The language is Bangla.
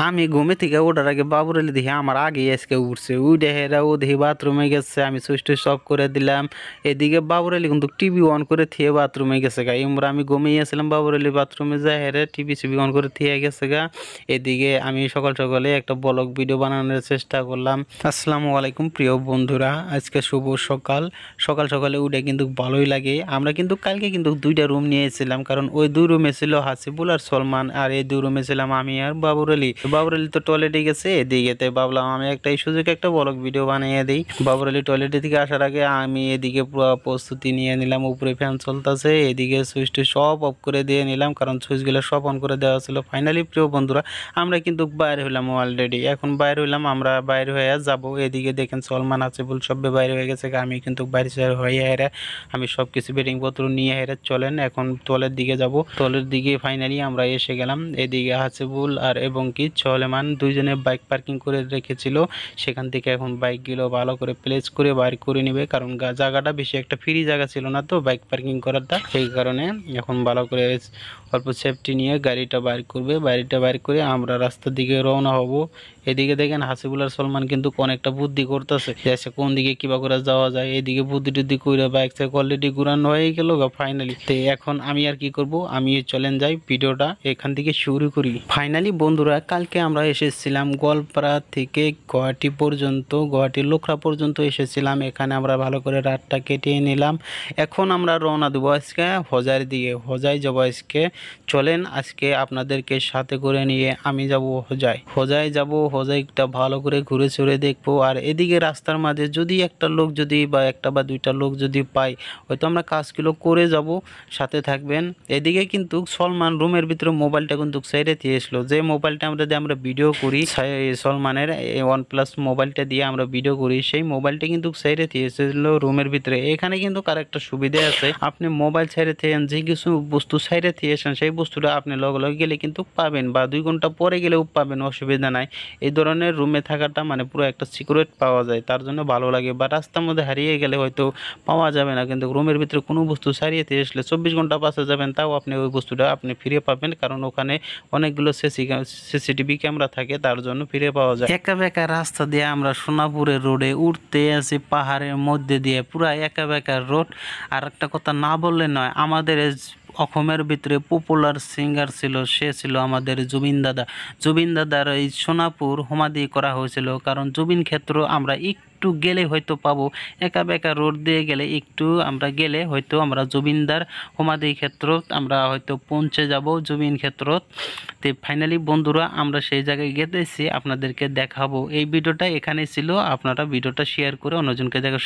আমি ঘুমে থেকে ওঠার আগে বাবুরালি দেখি আমার আগে আজকে উঠছে উঠে হেরা ও দেখি বাথরুমে গেছে। আমি সুইচ টুইচ অফ করে দিলাম। এদিকে বাবুরালি কিন্তু টিভি অন করে থিয়ে বাথরুমে গেছে গা। এমরা আমি ঘুমিয়েছিলাম, বাবুরালি বাথরুমে যায় হেরে টিভি সিভি অন করে থিয়ে গেছে গা। এদিকে আমি সকাল সকালে একটা ব্লগ ভিডিও বানানোর চেষ্টা করলাম। আসসালামু আলাইকুম প্রিয় বন্ধুরা, আজকে শুভ সকাল। সকাল সকালে উঠে কিন্তু ভালোই লাগে। আমরা কিন্তু কালকে কিন্তু দুইটা রুম নিয়েছিলাম, কারণ ওই দুই রুমে ছিল হাসিবুল আর সলমান, আর এই দুই রুমে ছিলাম আমি আর বাবুরালি। বাবুরালি তো টয়লেটে গেছে, এদিকে ভাবলাম আমি একটা এই সুযোগে একটা ব্লগ ভিডিও বানিয়ে দিই। বাবুরালি টয়লেটে থেকে আসার আগে আমি এদিকে পুরো প্রস্তুতি নিয়ে নিলাম। উপরে ফ্যান চলতেছে, এদিকে সুইচ টুইচ সব অফ করে দিয়ে নিলাম, কারণ সুইচগুলো সব অন করে দেওয়া ছিল। ফাইনালি প্রিয় বন্ধুরা, আমরা কিন্তু বাইরে হইলাম অলরেডি। এখন বাইরে হইলাম, আমরা বাইরে হয়ে যাব। এদিকে দেখেন সলমান হাসিবুল সবে বাইরে হয়ে গেছে, আমি কিন্তু বাইরে হয়ে হেরে আমি সব কিছু বেডিং পত্র নিয়ে হেরে চলেন এখন তলের দিকে যাব। তলের দিকে ফাইনালি আমরা এসে গেলাম। এদিকে হাসিবুল আর এবং কি সলেমান দুইজনে বাইক পার্কিং করে রেখেছিল, সেখান থেকে এখন বাইকগুলো ভালো করে প্লেস করে বাইর করে নিবে, কারণ জায়গাটা বেশি একটা ফ্রি জায়গা ছিল না তো বাইক পার্কিং করাটা, সেই কারণে এখন ভালো করে অল্প সেফটি নিয়ে গাড়িটা বাইর করবে। গাড়িটা বাইর করে আমরা রাস্তার দিকে রওনা হব। এদিকে দেখেন হাসিবুল আর সলমান কিন্তু অনেকটা বুদ্ধি করতেছে যে কোন দিকে কিবা করে যাওয়া যায়। এদিকে বুদ্ধি টুদ্ধি করে বাইক সাইক অলরেডি ঘুরানো হয়ে গেল ফাইনালি। তো এখন আমি আর কি করব, আমি চলেন যাই, ভিডিওটা এখান থেকে শুরু করি। ফাইনালি বন্ধুরা, কালকে আমরা এসেছিলাম গোয়ালপাড়া থেকে গুয়াহাটি পর্যন্ত, গুয়াহাটির লোকরা পর্যন্ত এসেছিলাম। এখানে আমরা ভালো করে রাতটা কেটিয়ে নিলাম। এখন আমরা রওনা দেবো আজকে হোজাইয়ের দিকে, হোজাই যাবো আজকে। চলেন আজকে আপনাদেরকে সাথে করে নিয়ে আমি যাব হোজাই যাব। হোজাইটা ভালো করে ঘুরে চড়ে দেখবো। আর এদিকে রাস্তার মাঝে যদি একটা লোক যদি বা একটা বা দুইটা লোক যদি পাই, হয়তো আমরা কাজগুলো করে যাব, সাথে থাকবেন। এদিকে কিন্তু সলমান রুমের ভিতরে মোবাইলটা কিন্তু সাইডে দিয়েছিল, যে মোবাইলটা আমরা ভিডিও করি, সলমানের OnePlus মোবাইলটা দিয়ে আমরা ভিডিও করি, সেই মোবাইলটা কিন্তু সাইডে দিয়েছিল রুমের ভিতরে। এখানে কিন্তু কার একটা সুবিধা আছে, আপনি মোবাইল সাইডে থেকেন যে কিছু বস্তু সাইডে দিয়েছেন, সেই বস্তুটা আপনি লগে লগে গেলে কিন্তু পাবেন, বা 2 ঘন্টা পরে গেলেও পাবেন, অসুবিধা নাই। এই ধরনের রুমে থাকাটা মানে পুরো একটা সিকিউরিট পাওয়া যায়, তার জন্য ভালো লাগে। বা রাস্তার মধ্যে হারিয়ে গেলে হয়তো পাওয়া যাবে না, কিন্তু রুমের ভিতরে কোনো বস্তু সারিয়ে দিয়ে আসলে 24 ঘন্টা পাশে যাবেন, তাও আপনি ওই বস্তুটা আপনি ফিরে পাবেন, কারণ ওখানে অনেকগুলো সিসিটিভি ক্যামেরা থাকে, তার জন্য ফিরে পাওয়া যায়। একা বেকা রাস্তা দিয়ে আমরা সোনাপুরের রোডে উঠতে আছি, পাহাড়ের মধ্যে দিয়ে পুরা একা বেকা রোড। আর একটা কথা না বললে নয়, আমাদের অসমের ভিতরে পপুলার সিঙ্গার ছিল, সে ছিল আমাদের জুবিন দাদা। জুবিন দাদার এই সোনাপুর সমাধি করা হয়েছিল, কারণ জুবিন ক্ষেত্র আমরা একটু গেলে হয়তো পাবো, একা বেকা রোড দিয়ে গেলে একটু আমরা গেলে হয়তো আমরা জুবিনদার সমাধি ক্ষেত্র আমরা হয়তো পৌঁছে যাব, জুবিন ক্ষেত্র। তো ফাইনালি বন্ধুরা, আমরা সেই জায়গায় গেতেছি, আপনাদেরকে দেখাবো। এই ভিডিওটা এখানে ছিল, আপনারা ভিডিওটা শেয়ার করে অন্যজনকে দেখা